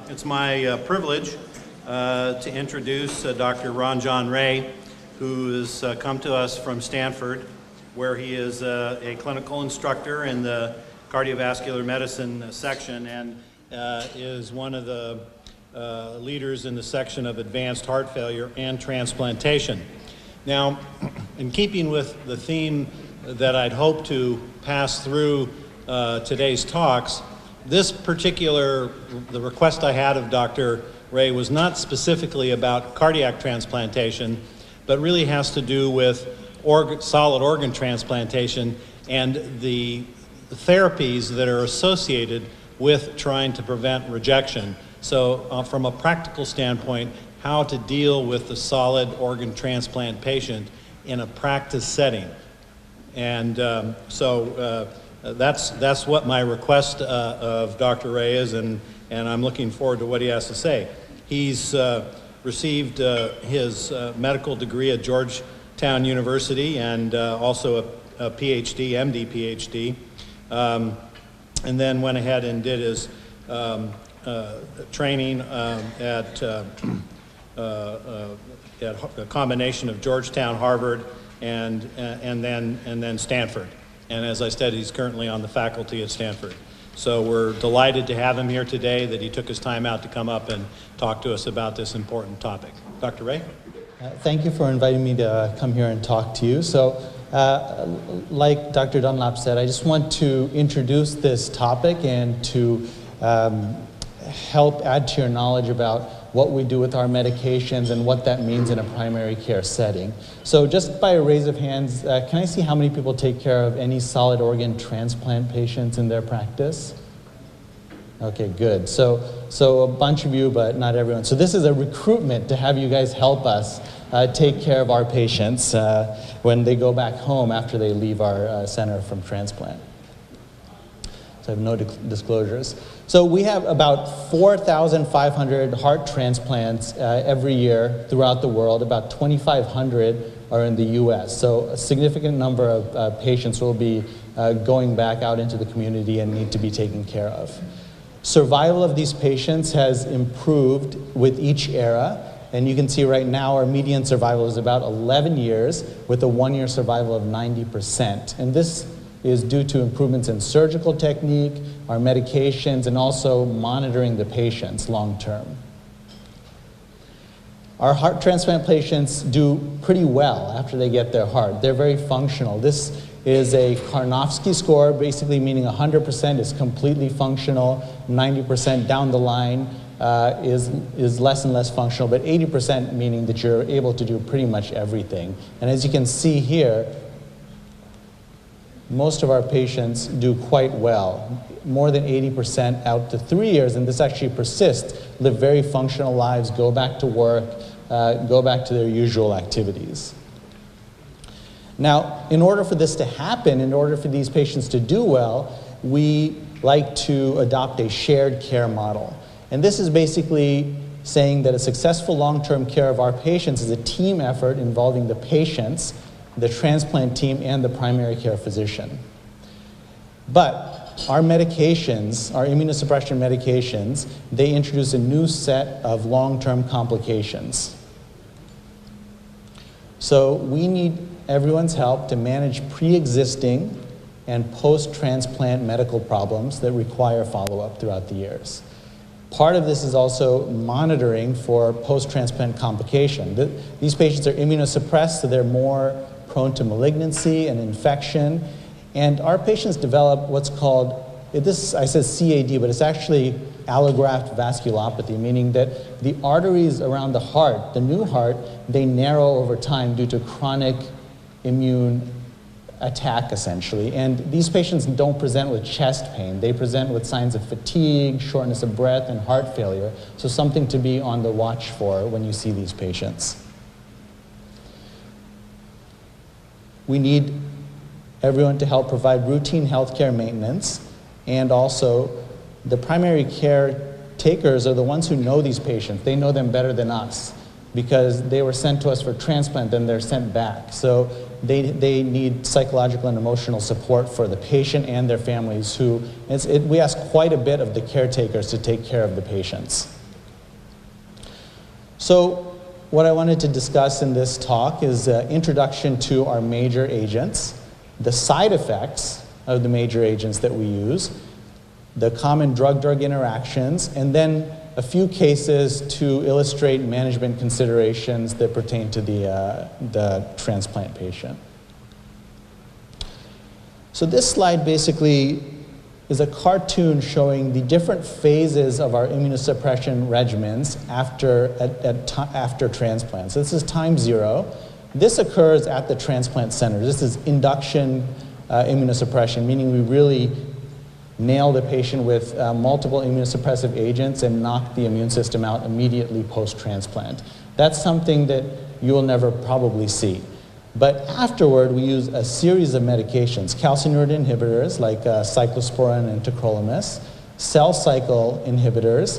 It's my privilege to introduce Dr. Ranjan Ray, who has come to us from Stanford, where he is a clinical instructor in the cardiovascular medicine section and is one of the leaders in the section of advanced heart failure and transplantation. Now, in keeping with the theme that I'd hoped to pass through today's talks, the request I had of Dr. Ray was not specifically about cardiac transplantation, but really has to do with solid organ transplantation and the therapies that are associated with trying to prevent rejection. So from a practical standpoint, how to deal with the solid organ transplant patient in a practice setting. And that's what my request of Dr. Ray is, and I'm looking forward to what he has to say. He's received his medical degree at Georgetown University and also a Ph.D., MD Ph.D., and then went ahead and did his training at a combination of Georgetown, Harvard, and then Stanford. And as I said, he's currently on the faculty at Stanford. So we're delighted to have him here today, that he took his time out to come up and talk to us about this important topic. Dr. Ray? Thank you for inviting me to come here and talk to you. So like Dr. Dunlap said, I just want to introduce this topic and to help add to your knowledge about what we do with our medications and what that means in a primary care setting. So just by a raise of hands, can I see how many people take care of any solid organ transplant patients in their practice? Okay, good. So a bunch of you, but not everyone. So this is a recruitment to have you guys help us take care of our patients when they go back home after they leave our center from transplant. So I have no disclosures. So we have about 4,500 heart transplants every year throughout the world. About 2,500 are in the US. So a significant number of patients will be going back out into the community and need to be taken care of. Survival of these patients has improved with each era. And you can see right now our median survival is about 11 years with a 1-year survival of 90%. And this is due to improvements in surgical technique, our medications, and also monitoring the patients long term. Our heart transplant patients do pretty well after they get their heart. They're very functional. This is a Karnofsky score, basically meaning 100% is completely functional, 90% down the line is less and less functional, but 80% meaning that you're able to do pretty much everything. And as you can see here, most of our patients do quite well, more than 80% out to 3 years, and this actually persists, live very functional lives, go back to work, go back to their usual activities. Now, in order for this to happen, in order for these patients to do well, we like to adopt a shared care model. And this is basically saying that a successful long-term care of our patients is a team effort involving the patients, the transplant team, and the primary care physician. But our medications, our immunosuppression medications, they introduce a new set of long-term complications. So we need everyone's help to manage pre-existing and post-transplant medical problems that require follow-up throughout the years. Part of this is also monitoring for post-transplant complication. These patients are immunosuppressed, so they're more prone to malignancy and infection. And our patients develop what's called, I said CAD, but it's actually allograft vasculopathy, meaning that the arteries around the heart, the new heart, they narrow over time due to chronic immune attack, essentially. And these patients don't present with chest pain. They present with signs of fatigue, shortness of breath, and heart failure. So something to be on the watch for when you see these patients. We need everyone to help provide routine healthcare maintenance, and also the primary care takers are the ones who know these patients. They know them better than us because they were sent to us for transplant, then they're sent back. So they need psychological and emotional support for the patient and their families we ask quite a bit of the caretakers to take care of the patients. So what I wanted to discuss in this talk is introduction to our major agents, the side effects of the major agents that we use, the common drug-drug interactions, and then a few cases to illustrate management considerations that pertain to the transplant patient. So this slide basically is a cartoon showing the different phases of our immunosuppression regimens after transplant. So this is time 0. This occurs at the transplant center. This is induction immunosuppression, meaning we really nail the patient with multiple immunosuppressive agents and knock the immune system out immediately post-transplant. That's something that you will never probably see. But afterward, we use a series of medications, calcineurin inhibitors like cyclosporin and tacrolimus, cell cycle inhibitors,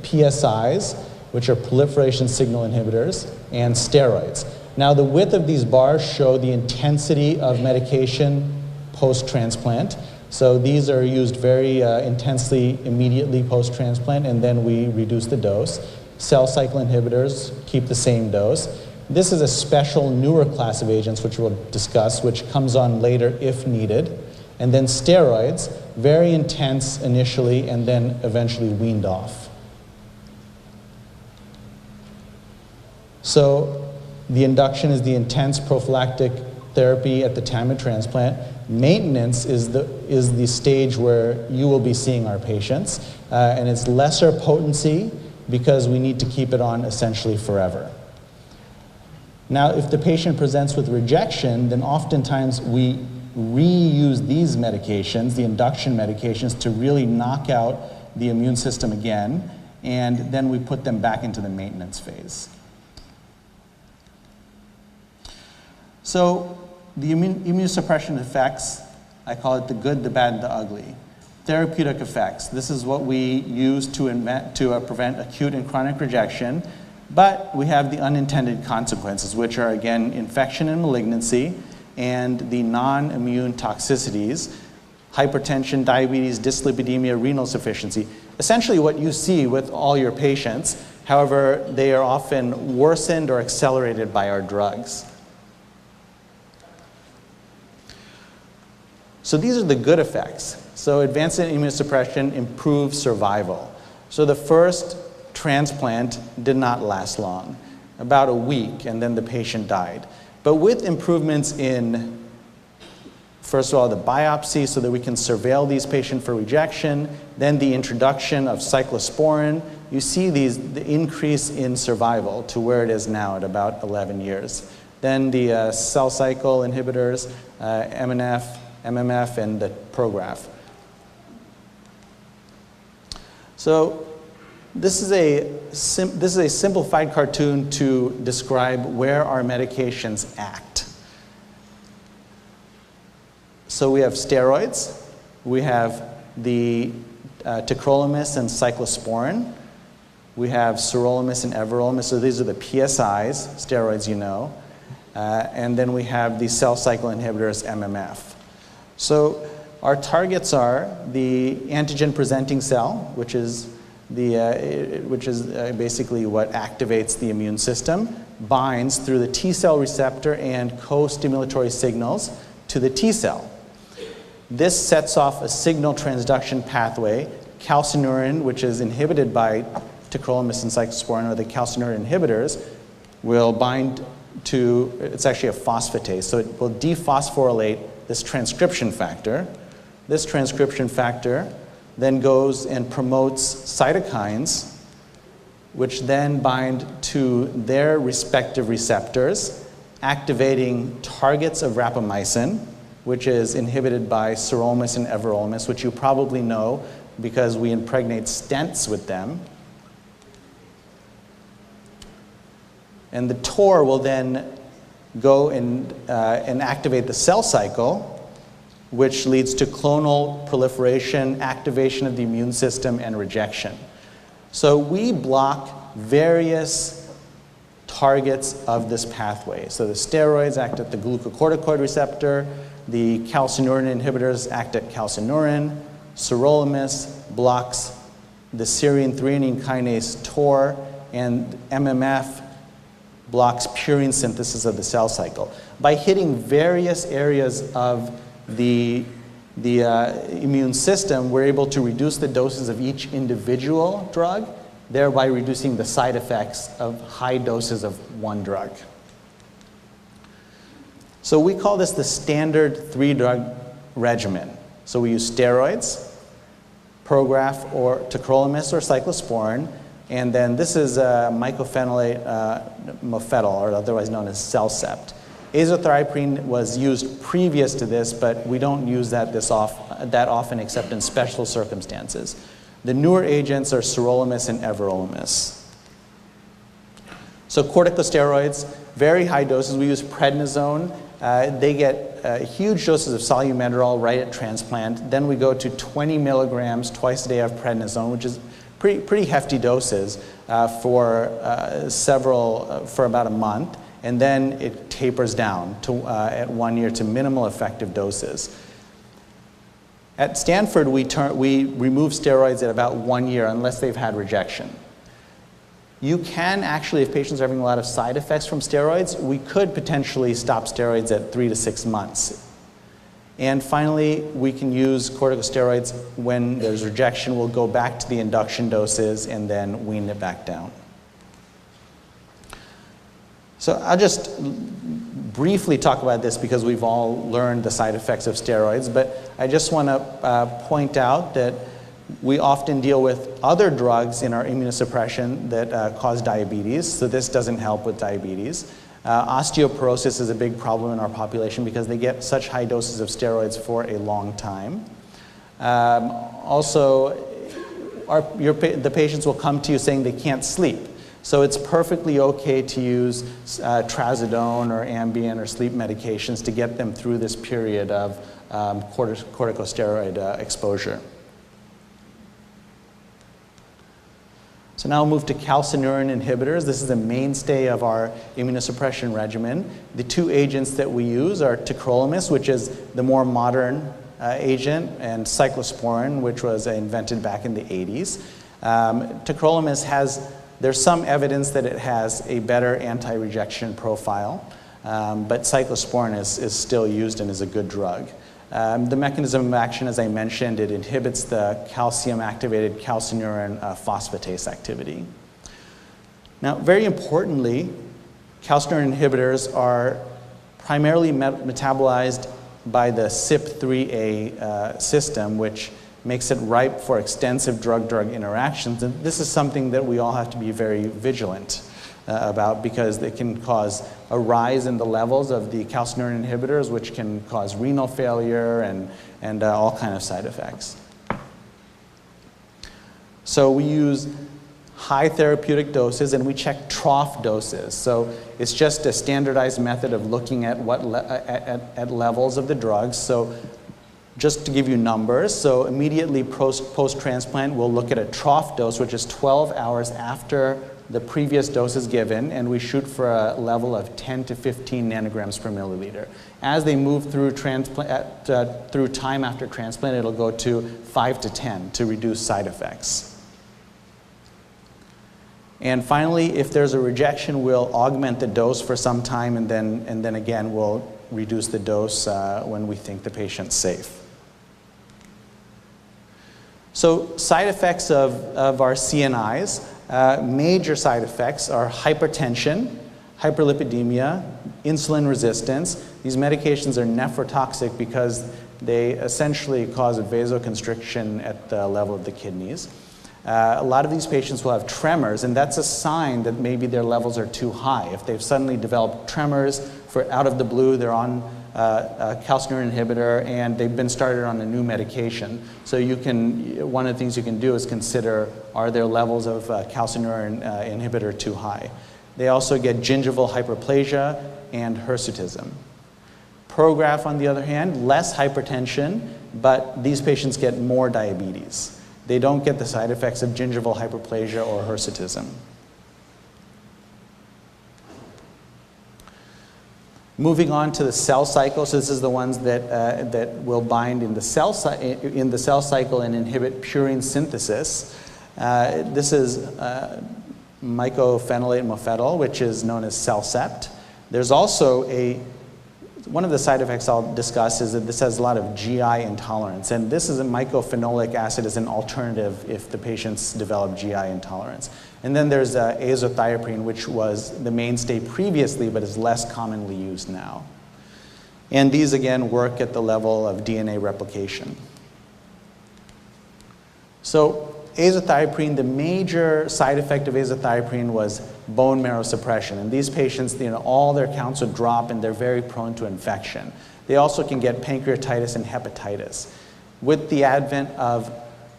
PSIs, which are proliferation signal inhibitors, and steroids. Now, the width of these bars show the intensity of medication post-transplant. So these are used very intensely immediately post-transplant, and then we reduce the dose. Cell cycle inhibitors keep the same dose. This is a special newer class of agents, which we'll discuss, which comes on later if needed. And then steroids, very intense initially, and then eventually weaned off. So the induction is the intense prophylactic therapy at the time of transplant. Maintenance is the stage where you will be seeing our patients, and it's lesser potency because we need to keep it on essentially forever. Now, if the patient presents with rejection, then oftentimes we reuse these medications, the induction medications, to really knock out the immune system again, and then we put them back into the maintenance phase. So the immunosuppression effects, I call it the good, the bad, and the ugly. Therapeutic effects. This is what we use to prevent acute and chronic rejection, but we have the unintended consequences, which are, again, infection and malignancy, and the non-immune toxicities, hypertension, diabetes, dyslipidemia, renal insufficiency. Essentially what you see with all your patients, however, they are often worsened or accelerated by our drugs. So these are the good effects. So advanced immunosuppression improves survival. So the first transplant did not last long, about a week, and then the patient died. But with improvements in, first of all, the biopsy so that we can surveil these patients for rejection, then the introduction of cyclosporin, you see the increase in survival to where it is now at about 11 years. Then the cell cycle inhibitors, MMF, and the Prograf. So this is a simplified cartoon to describe where our medications act. So we have steroids, we have the tacrolimus and cyclosporin, we have sirolimus and everolimus, so these are the PSIs, steroids you know, and then we have the cell cycle inhibitors, MMF. So our targets are the antigen-presenting cell, which is basically what activates the immune system, binds through the T cell receptor and co-stimulatory signals to the T cell. This sets off a signal transduction pathway, calcineurin, which is inhibited by tacrolimus and cyclosporin, or the calcineurin inhibitors, will bind to, it's actually a phosphatase, so it will dephosphorylate this transcription factor. This transcription factor then goes and promotes cytokines, which then bind to their respective receptors, activating targets of rapamycin, which is inhibited by sirolimus and everolimus, which you probably know because we impregnate stents with them. And the TOR will then go and activate the cell cycle, which leads to clonal proliferation, activation of the immune system, and rejection. So we block various targets of this pathway. So the steroids act at the glucocorticoid receptor, the calcineurin inhibitors act at calcineurin, sirolimus blocks the serine threonine kinase TOR, and MMF blocks purine synthesis of the cell cycle. By hitting various areas of the immune system, we're able to reduce the doses of each individual drug, thereby reducing the side effects of high doses of one drug. So we call this the standard 3-drug regimen. So we use steroids, Prograf or tacrolimus or cyclosporin, and then this is mycophenolate mofetil, or otherwise known as Cellcept. Azathioprine was used previous to this, but we don't use that that often except in special circumstances. The newer agents are sirolimus and everolimus. So corticosteroids, very high doses. We use prednisone. They get huge doses of solumeterol right at transplant. Then we go to 20 milligrams twice a day of prednisone, which is pretty hefty doses for about a month. And then it tapers down to, at 1 year to minimal effective doses. At Stanford, we remove steroids at about 1 year unless they've had rejection. You can actually, if patients are having a lot of side effects from steroids, we could potentially stop steroids at 3 to 6 months. And finally, we can use corticosteroids when there's rejection. We'll go back to the induction doses and then wean it back down. So I'll just briefly talk about this because we've all learned the side effects of steroids, but I just want to point out that we often deal with other drugs in our immunosuppression that cause diabetes, so this doesn't help with diabetes. Osteoporosis is a big problem in our population because they get such high doses of steroids for a long time. Also, the patients will come to you saying they can't sleep. So it's perfectly okay to use trazodone or Ambien or sleep medications to get them through this period of corticosteroid exposure. So now we'll move to calcineurin inhibitors. This is a mainstay of our immunosuppression regimen. The two agents that we use are tacrolimus, which is the more modern agent, and cyclosporin, which was invented back in the 80s. Tacrolimus there's some evidence that it has a better anti-rejection profile, but cyclosporin is still used and is a good drug. The mechanism of action, as I mentioned, it inhibits the calcium-activated calcineurin phosphatase activity. Now, very importantly, calcineurin inhibitors are primarily metabolized by the CYP3A system, which makes it ripe for extensive drug-drug interactions. And this is something that we all have to be very vigilant about because it can cause a rise in the levels of the calcineurin inhibitors, which can cause renal failure and all kind of side effects. So we use high therapeutic doses and we check trough doses. So it's just a standardized method of looking at at levels of the drugs. So just to give you numbers, so immediately post-transplant, we'll look at a trough dose, which is 12 hours after the previous dose is given, and we shoot for a level of 10 to 15 nanograms per milliliter. As they move through through time after transplant, it'll go to 5 to 10 to reduce side effects. And finally, if there's a rejection, we'll augment the dose for some time, and then again, we'll reduce the dose when we think the patient's safe. So side effects of our CNIs, major side effects are hypertension, hyperlipidemia, insulin resistance. These medications are nephrotoxic because they essentially cause a vasoconstriction at the level of the kidneys. A lot of these patients will have tremors, and that's a sign that maybe their levels are too high. If they've suddenly developed tremors out of the blue, they're on a calcineurin inhibitor, and they've been started on a new medication. So one of the things you can do is consider, are their levels of calcineurin inhibitor too high? They also get gingival hyperplasia and hirsutism. Prograf, on the other hand, less hypertension, but these patients get more diabetes. They don't get the side effects of gingival hyperplasia or hirsutism. Moving on to the cell cycle, so this is the ones that will bind in the cell cycle and inhibit purine synthesis. This is mycophenolate mofetil, which is known as CellCept. There's also one of the side effects I'll discuss is that this has a lot of GI intolerance, and this is a mycophenolic acid as an alternative if the patients develop GI intolerance. And then there's azathioprine, which was the mainstay previously but is less commonly used now. And these again work at the level of DNA replication. So azathioprine, the major side effect of azathioprine was bone marrow suppression. And these patients, all their counts would drop and they're very prone to infection. They also can get pancreatitis and hepatitis. With the advent of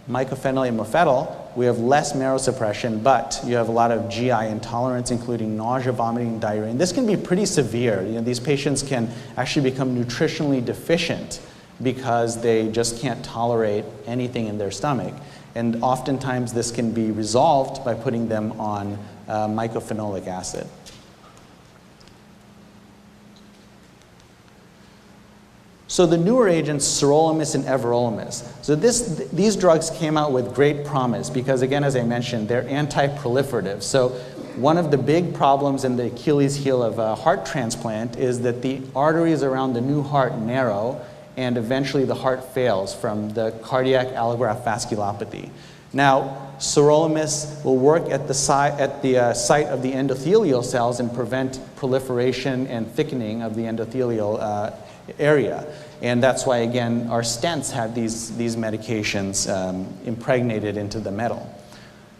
mycophenolate mofetil, we have less marrow suppression, but you have a lot of GI intolerance, including nausea, vomiting, and diarrhea. And this can be pretty severe. These patients can actually become nutritionally deficient because they just can't tolerate anything in their stomach. And oftentimes this can be resolved by putting them on mycophenolic acid. So the newer agents, sirolimus and everolimus. So these drugs came out with great promise because, again, as I mentioned, they're anti-proliferative. So one of the big problems in the Achilles heel of a heart transplant is that the arteries around the new heart narrow and eventually the heart fails from the cardiac allograft vasculopathy. Now, sirolimus will work at the site of the endothelial cells and prevent proliferation and thickening of the endothelial area. And that's why, again, our stents have these medications impregnated into the metal.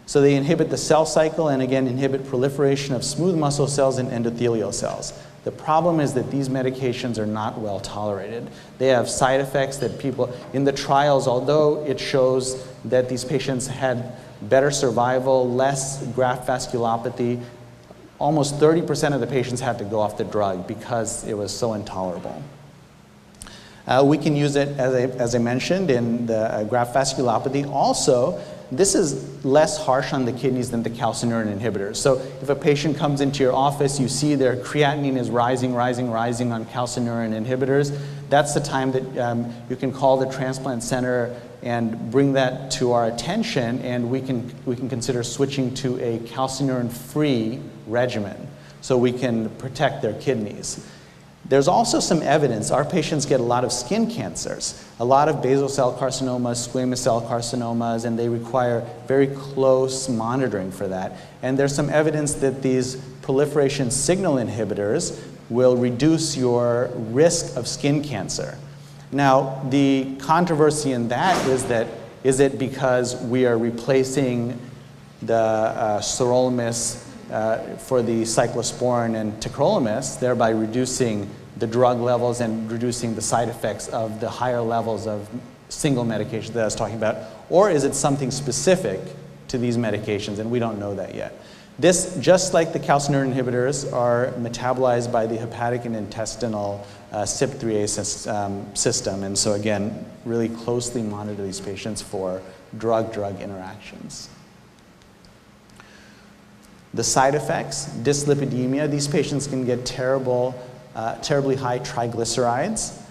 So they inhibit the cell cycle and, again, inhibit proliferation of smooth muscle cells and endothelial cells. The problem is that these medications are not well tolerated. They have side effects that people, in the trials, although it shows that these patients had better survival, less graft vasculopathy, almost 30% of the patients had to go off the drug because it was so intolerable. We can use it, as I mentioned, in the graft vasculopathy. Also, this is less harsh on the kidneys than the calcineurin inhibitors. So if a patient comes into your office, you see their creatinine is rising on calcineurin inhibitors, that's the time that you can call the transplant center and bring that to our attention, and we can consider switching to a calcineurin-free regimen so we can protect their kidneys. There's also some evidence. Our patients get a lot of skin cancers, a lot of basal cell carcinomas, squamous cell carcinomas, and they require very close monitoring for that. And there's some evidence that these proliferation signal inhibitors will reduce your risk of skin cancer. Now, the controversy in that is it because we are replacing the sirolimus for the cyclosporin and tacrolimus, thereby reducing the drug levels and reducing the side effects of the higher levels of single medication that I was talking about? Or is it something specific to these medications, and we don't know that yet? This, just like the calcineurin inhibitors, are metabolized by the hepatic and intestinal CYP3A system, and so again, really closely monitor these patients for drug-drug interactions. The side effects, dyslipidemia. These patients can get terribly high triglycerides,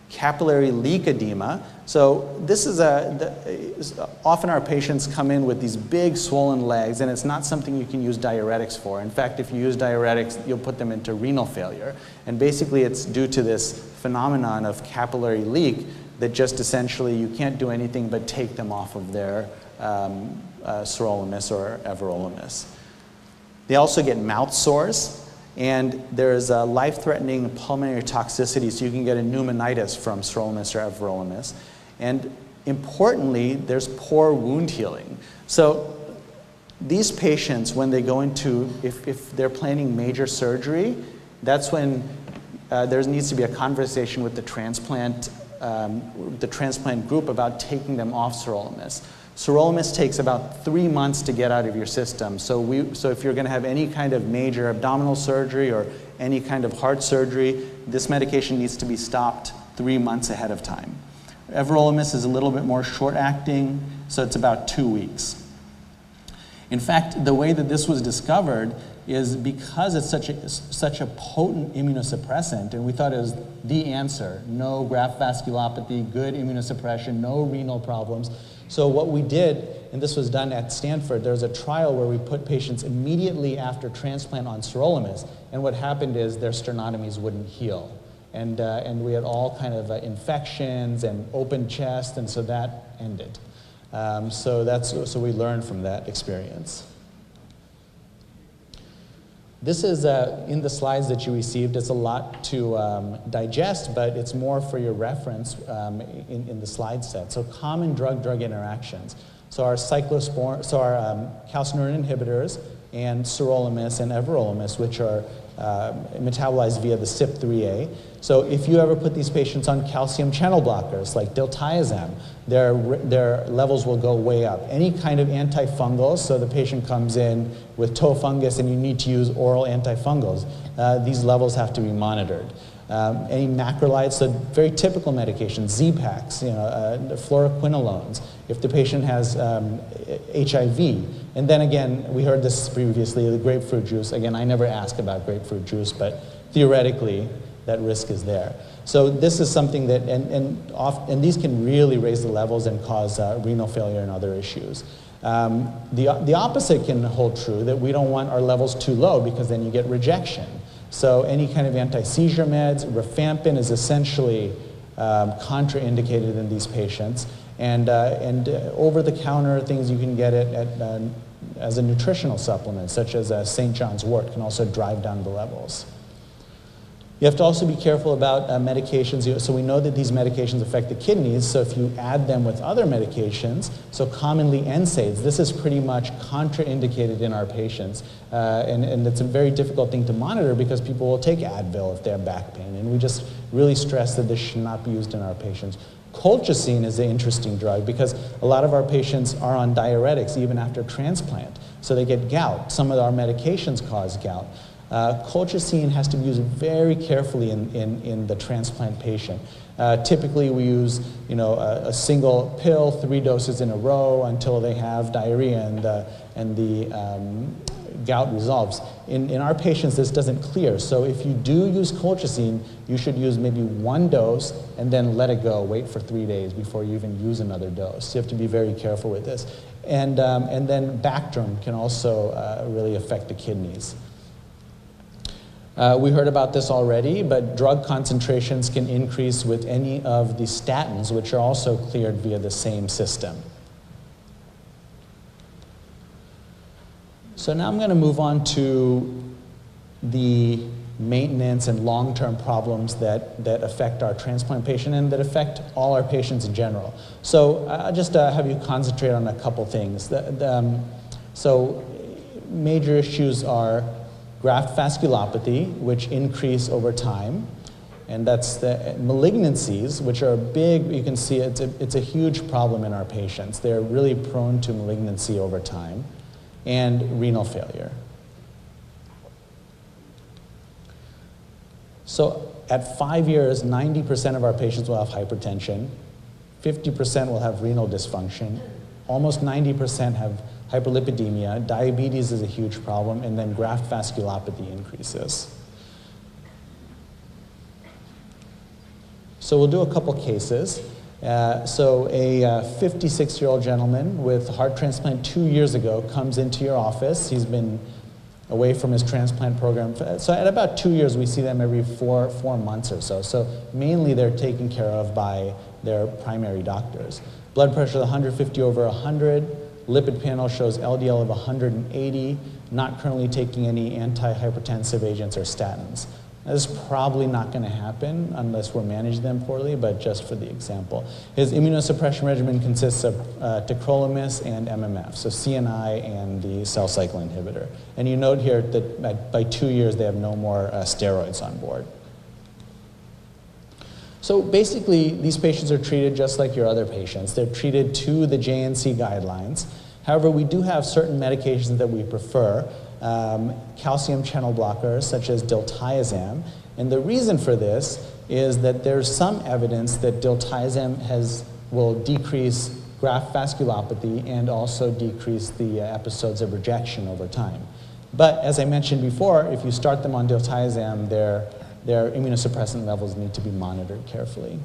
capillary leak edema. So this is often our patients come in with these big swollen legs, and it's not something you can use diuretics for. In fact, if you use diuretics, you'll put them into renal failure. And basically it's due to this phenomenon of capillary leak that just essentially you can't do anything but take them off of their sirolimus or everolimus. They also get mouth sores, and there's a life-threatening pulmonary toxicity, so you can get a pneumonitis from sirolimus or everolimus. And importantly, there's poor wound healing. So these patients, when they go into, if they're planning major surgery, that's when there needs to be a conversation with the transplant group about taking them off sirolimus. Sirolimus takes about 3 months to get out of your system. So if you're going to have any kind of major abdominal surgery or any kind of heart surgery, this medication needs to be stopped 3 months ahead of time. Everolimus is a little bit more short-acting, so it's about 2 weeks. In fact, the way that this was discovered is because it's such a potent immunosuppressant, and we thought it was the answer. No graft vasculopathy, good immunosuppression, no renal problems. So what we did, and this was done at Stanford, there was a trial where we put patients immediately after transplant on sirolimus, and what happened is their sternotomies wouldn't heal. And we had all kind of infections and open chest, and so that ended. So we learned from that experience. This is in the slides that you received. It's a lot to digest, but it's more for your reference in the slide set. So common drug-drug interactions. So our cyclosporin, our calcineurin inhibitors and sirolimus and everolimus, which are metabolized via the CYP3A. So if you ever put these patients on calcium channel blockers like diltiazem, their levels will go way up. Any kind of antifungals, so the patient comes in with toe fungus and you need to use oral antifungals, these levels have to be monitored. Any macrolides, so very typical medications, Z-Paks, fluoroquinolones, if the patient has HIV. And then again, we heard this previously, the grapefruit juice. Again, I never ask about grapefruit juice, but theoretically, that risk is there. So this is something that, and these can really raise the levels and cause renal failure and other issues. The opposite can hold true, that we don't want our levels too low because then you get rejection. So any kind of anti-seizure meds, rifampin is essentially contraindicated in these patients. And over-the-counter things you can get as a nutritional supplement, such as St. John's wort, can also drive down the levels. You have to also be careful about medications. So we know that these medications affect the kidneys, so if you add them with other medications, so commonly NSAIDs, this is pretty much contraindicated in our patients. And it's a very difficult thing to monitor because people will take Advil if they have back pain, and we just really stress that this should not be used in our patients. Colchicine is an interesting drug because a lot of our patients are on diuretics even after transplant, so they get gout. Some of our medications cause gout. Colchicine has to be used very carefully in the transplant patient. Typically we use a single pill, 3 doses in a row until they have diarrhea and the gout resolves. In our patients this doesn't clear, so if you do use colchicine, you should use maybe 1 dose and then let it go, wait for 3 days before you even use another dose. You have to be very careful with this. And then Bactrim can also really affect the kidneys. We heard about this already, but drug concentrations can increase with any of the statins, which are also cleared via the same system. So now I'm going to move on to the maintenance and long-term problems that affect our transplant patient and that affect all our patients in general. So I'll just have you concentrate on a couple things. So major issues are graft vasculopathy, which increase over time, and that's the malignancies, which are big. You can see it's a huge problem in our patients. They're really prone to malignancy over time, and renal failure. So at 5 years, 90% of our patients will have hypertension, 50% will have renal dysfunction, almost 90% have hyperlipidemia, diabetes is a huge problem, and then graft vasculopathy increases. So we'll do a couple cases. So a 56-year-old gentleman with heart transplant 2 years ago comes into your office. He's been away from his transplant program. So at about 2 years, we see them every four months or so. So mainly they're taken care of by their primary doctors. Blood pressure 150 over 100. Lipid panel shows LDL of 180, not currently taking any antihypertensive agents or statins. Now, this is probably not going to happen unless we're managing them poorly, but just for the example. His immunosuppression regimen consists of tacrolimus and MMF, so CNI and the cell cycle inhibitor. And you note here that by 2 years they have no more steroids on board. So basically, these patients are treated just like your other patients. They're treated to the JNC guidelines. However, we do have certain medications that we prefer, calcium channel blockers such as diltiazem. And the reason for this is that there's some evidence that diltiazem will decrease graft vasculopathy and also decrease the episodes of rejection over time. But as I mentioned before, if you start them on diltiazem, their immunosuppressant levels need to be monitored carefully.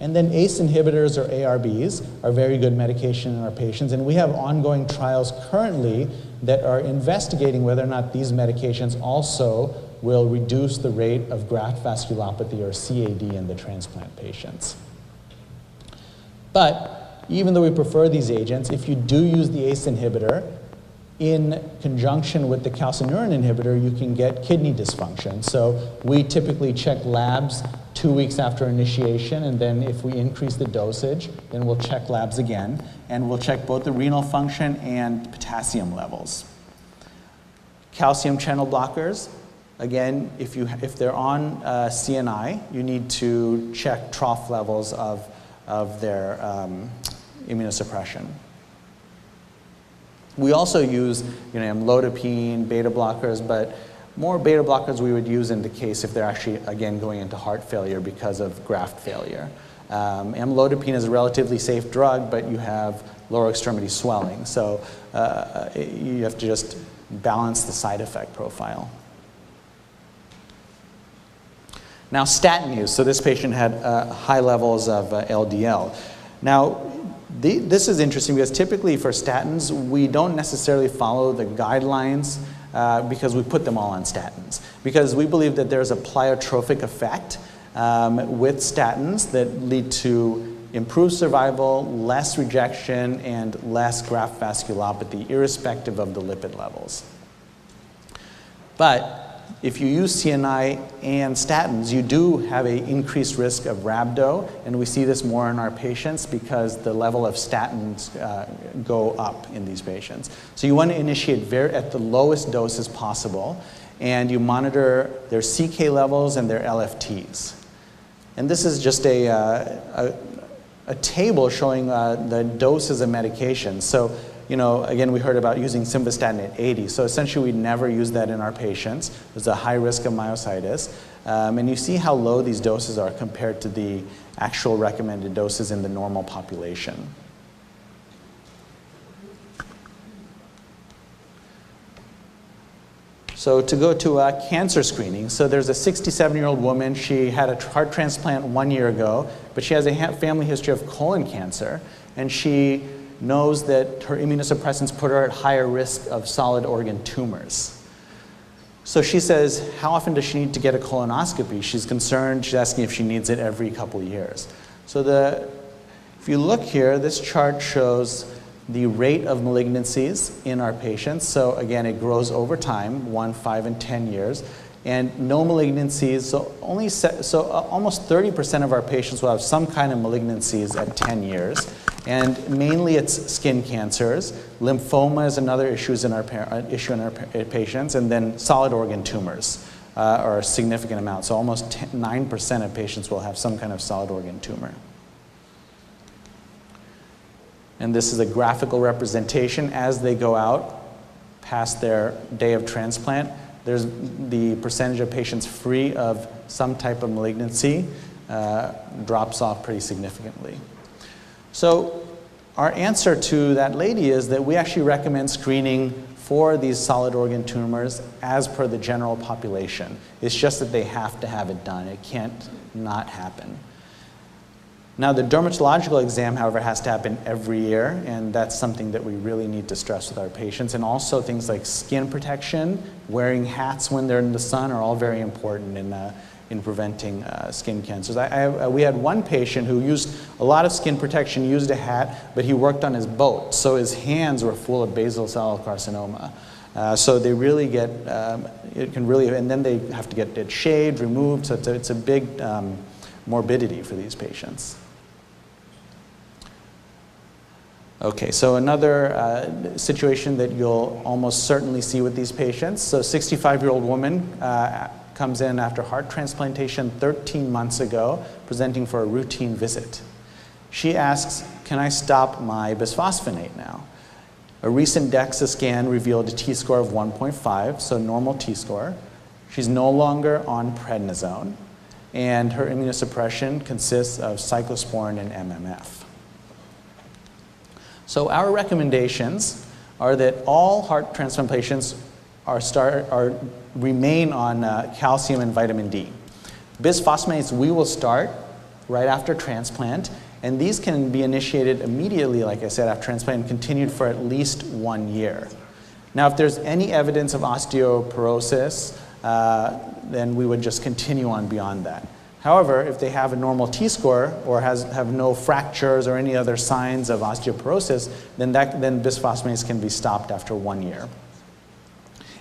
And then ACE inhibitors, or ARBs, are very good medication in our patients, and we have ongoing trials currently that are investigating whether or not these medications also will reduce the rate of graft vasculopathy, or CAD, in the transplant patients. But even though we prefer these agents, if you do use the ACE inhibitor in conjunction with the calcineurin inhibitor, you can get kidney dysfunction. So we typically check labs 2 weeks after initiation, and then if we increase the dosage, then we'll check labs again, and we'll check both the renal function and potassium levels. Calcium channel blockers, again, if they're on CNI, you need to check trough levels of their immunosuppression. We also use amlodipine, beta blockers, but more beta blockers we would use in the case if they're actually, again, going into heart failure because of graft failure. Amlodipine is a relatively safe drug, but you have lower extremity swelling, so you have to just balance the side effect profile. Now, statin use. So this patient had high levels of LDL. Now, this is interesting because typically for statins, we don't necessarily follow the guidelines because we put them all on statins. Because we believe that there's a pleiotropic effect with statins that lead to improved survival, less rejection, and less graft vasculopathy, irrespective of the lipid levels. But if you use CNI and statins, you do have an increased risk of rhabdo, and we see this more in our patients because the level of statins go up in these patients. So you want to initiate at the lowest doses possible, and you monitor their CK levels and their LFTs. And this is just a table showing the doses of medication. So, again, we heard about using simvastatin at 80. So essentially, we never use that in our patients. There's a high risk of myositis. And you see how low these doses are compared to the actual recommended doses in the normal population. So to go to cancer screening, so there's a 67-year-old woman. She had a heart transplant 1 year ago, but she has a family history of colon cancer, and she knows that her immunosuppressants put her at higher risk of solid organ tumors. So she says, how often does she need to get a colonoscopy? She's concerned. She's asking if she needs it every couple of years. So if you look here, this chart shows the rate of malignancies in our patients. So again, it grows over time, 1, 5, and 10 years. And no malignancies, so almost 30% of our patients will have some kind of malignancies at 10 years. And mainly it's skin cancers. Lymphoma is another issue in our patients. And then solid organ tumors are a significant amount. So almost 9% of patients will have some kind of solid organ tumor. And this is a graphical representation as they go out past their day of transplant. There's the percentage of patients free of some type of malignancy drops off pretty significantly. So our answer to that lady is that we actually recommend screening for these solid organ tumors as per the general population. It's just that they have to have it done. It can't not happen. Now, the dermatological exam, however, has to happen every year, and that's something that we really need to stress with our patients. And also things like skin protection, wearing hats when they're in the sun are all very important in preventing skin cancers. We had one patient who used a lot of skin protection, used a hat, but he worked on his boat, so his hands were full of basal cell carcinoma. So they really get, it can really, and then they have to get it shaved, removed, so it's a big morbidity for these patients. Okay, so another situation that you'll almost certainly see with these patients. So 65-year-old woman comes in after heart transplantation 13 months ago, presenting for a routine visit. She asks, can I stop my bisphosphonate now? A recent DEXA scan revealed a T-score of 1.5, so normal T-score. She's no longer on prednisone, and her immunosuppression consists of cyclosporin and MMF. So our recommendations are that all heart transplant patients remain on calcium and vitamin D. Bisphosphonates we will start right after transplant, and these can be initiated immediately, like I said, after transplant and continued for at least 1 year. Now, if there's any evidence of osteoporosis, then we would just continue on beyond that. However, if they have a normal T-score or have no fractures or any other signs of osteoporosis, then bisphosphonates can be stopped after 1 year.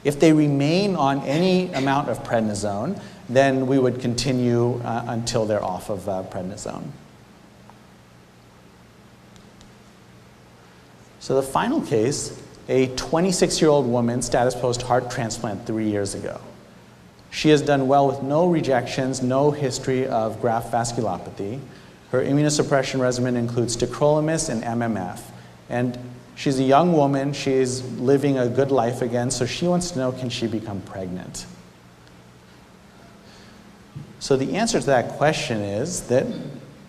If they remain on any amount of prednisone, then we would continue until they're off of prednisone. So the final case, a 26-year-old woman, status post-heart transplant 3 years ago. She has done well with no rejections, no history of graft vasculopathy. Her immunosuppression regimen includes tacrolimus and MMF. And she's a young woman, she's living a good life again, so she wants to know, can she become pregnant? So the answer to that question is that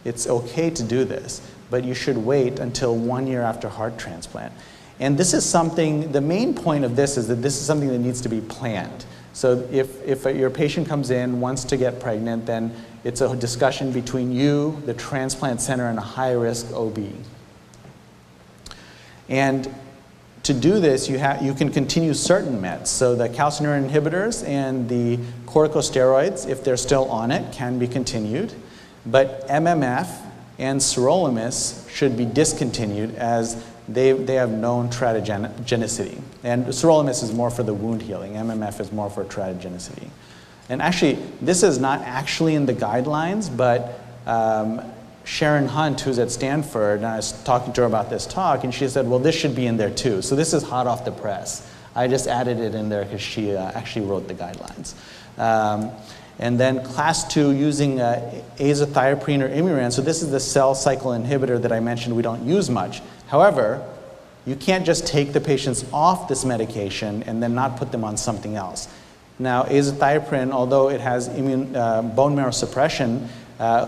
it's okay to do this, but you should wait until 1 year after heart transplant. And this is something, the main point of this is that this is something that needs to be planned. So if your patient comes in, wants to get pregnant, then it's a discussion between you, the transplant center, and a high-risk OB. And to do this, you can continue certain meds. So the calcineurin inhibitors and the corticosteroids, if they're still on it, can be continued. But MMF and sirolimus should be discontinued as they have known teratogenicity. And sirolimus is more for the wound healing. MMF is more for teratogenicity. And actually, this is not actually in the guidelines, but Sharon Hunt, who's at Stanford, and I was talking to her about this talk, and she said, well, this should be in there too. So this is hot off the press. I just added it in there because she actually wrote the guidelines. And then class 2 using azathioprine or Imuran. So this is the cell cycle inhibitor that I mentioned we don't use much. However, you can't just take the patients off this medication and then not put them on something else. Now, azathioprine, although it has bone marrow suppression,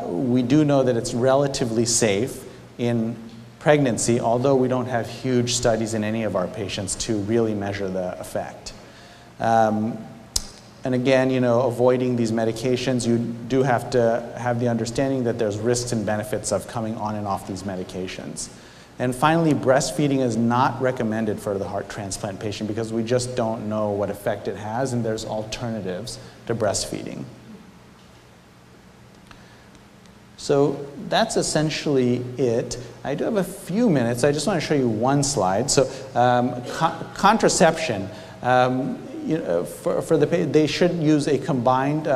we do know that it's relatively safe in pregnancy, although we don't have huge studies in any of our patients to really measure the effect. And again, avoiding these medications, you do have to have the understanding that there's risks and benefits of coming on and off these medications. And finally, breastfeeding is not recommended for the heart transplant patient because we just don't know what effect it has, and there's alternatives to breastfeeding. So that's essentially it. I do have a few minutes. I just want to show you one slide. So contraception. They should use a combined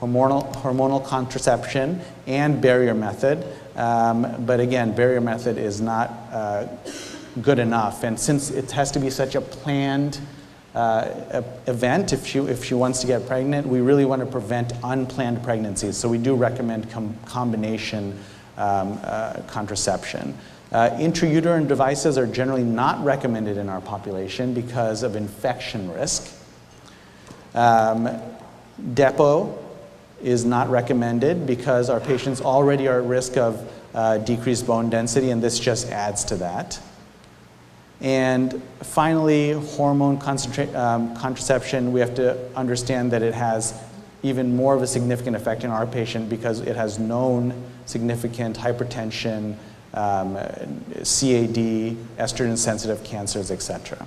hormonal contraception and barrier method. But again, barrier method is not good enough. And since it has to be such a planned event, if she wants to get pregnant, we really want to prevent unplanned pregnancies. So we do recommend combination contraception. Intrauterine devices are generally not recommended in our population because of infection risk. Depo is not recommended because our patients already are at risk of decreased bone density, and this just adds to that. And finally, hormone contraception, we have to understand that it has even more of a significant effect in our patient because it has known significant hypertension, CAD, estrogen-sensitive cancers, etc.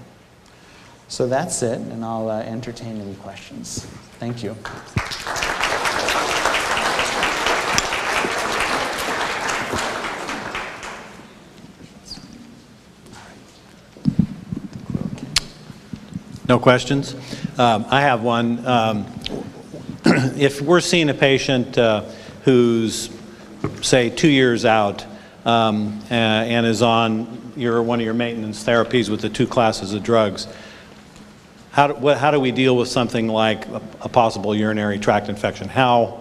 So that's it, and I'll entertain any questions. Thank you. No questions? I have one. If we're seeing a patient who's, say, 2 years out and is on one of your maintenance therapies with the 2 classes of drugs, how do we deal with something like a possible urinary tract infection? How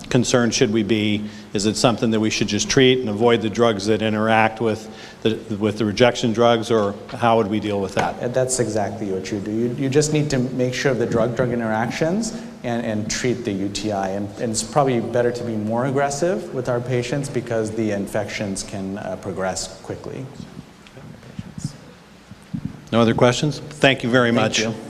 concerned should we be? Is it something that we should just treat and avoid the drugs that interact with the rejection drugs, or how would we deal with that? That's exactly what you do. You just need to make sure of the drug-drug interactions and treat the UTI. And it's probably better to be more aggressive with our patients because the infections can progress quickly. No other questions? Thank you very much. Thank you.